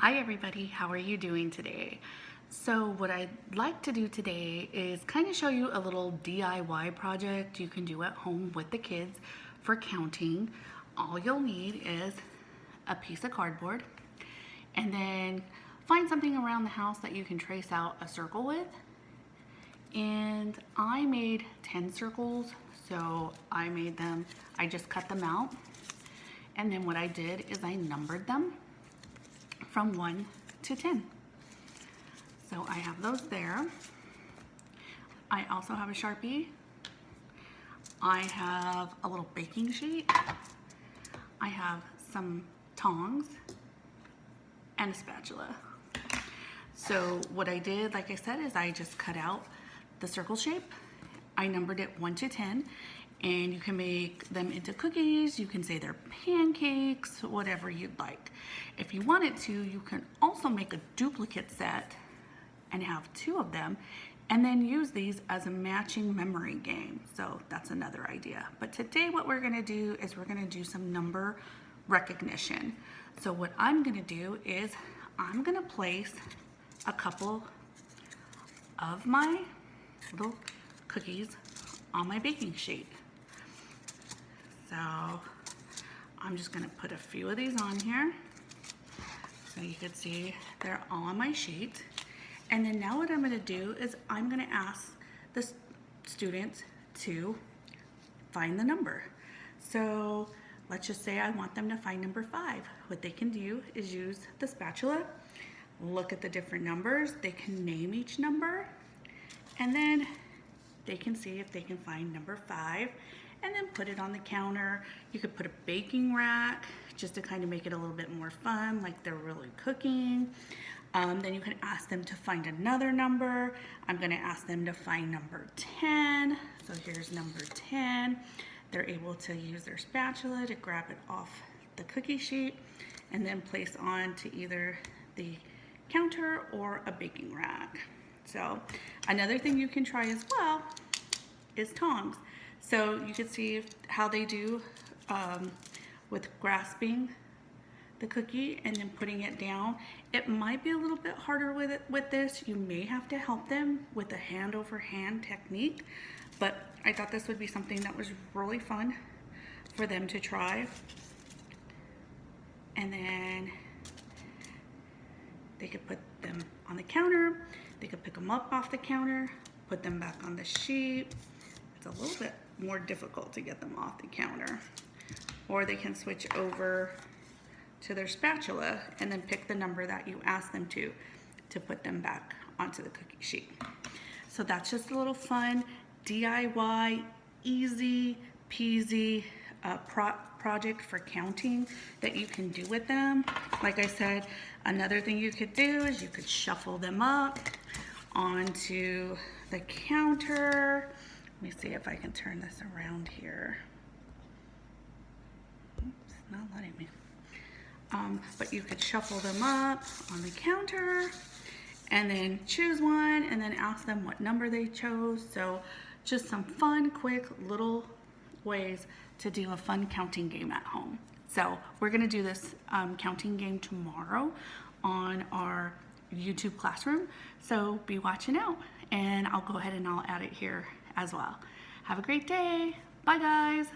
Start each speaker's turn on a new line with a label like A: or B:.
A: Hi everybody, how are you doing today? So what I'd like to do today is kind of show you a little DIY project you can do at home with the kids for counting. All you'll need is a piece of cardboard and then find something around the house that you can trace out a circle with. And I made 10 circles, so I just cut them out. And then what I did is I numbered them from 1 to 10. So I have those there. I also have a Sharpie. I have a little baking sheet. I have some tongs and a spatula. So what I did, like I said, is I just cut out the circle shape. I numbered it 1 to 10, and you can make them into cookies, you can say they're pancakes, whatever you'd like. If you wanted to, you can also make a duplicate set and have 2 of them, and then use these as a matching memory game. So that's another idea. But today what we're gonna do is we're gonna do some number recognition. So what I'm gonna do is I'm gonna place a couple of my little cookies on my baking sheet. So I'm just gonna put a few of these on here so you can see they're all on my sheet. And then now what I'm gonna do is I'm gonna ask the students to find the number. So let's just say I want them to find number 5. What they can do is use the spatula, look at the different numbers, they can name each number, and then they can see if they can find number 5 and then put it on the counter. You could put a baking rack just to kind of make it a little bit more fun, like they're really cooking. Then you can ask them to find another number. I'm gonna ask them to find number 10. So here's number 10. They're able to use their spatula to grab it off the cookie sheet and then place onto either the counter or a baking rack. So another thing you can try as well is tongs. So you can see how they do with grasping the cookie and then putting it down. It might be a little bit harder with this. You may have to help them with a hand over hand technique, but I thought this would be something that was really fun for them to try. And then they could put them on the counter. They could pick them up off the counter, put them back on the sheet. It's a little bit more difficult to get them off the counter. Or they can switch over to their spatula and then pick the number that you ask them to put them back onto the cookie sheet. So that's just a little fun DIY, easy peasy project for counting that you can do with them. Like I said, another thing you could do is you could shuffle them up onto the counter. Let me see if I can turn this around here. Oops, not letting me. But you could shuffle them up on the counter and then choose one and then ask them what number they chose. So just some fun, quick little ways to do a fun counting game at home. So we're gonna do this counting game tomorrow on our YouTube classroom. So be watching out, and I'll go ahead and I'll add it here as well. Have a great day. Bye guys.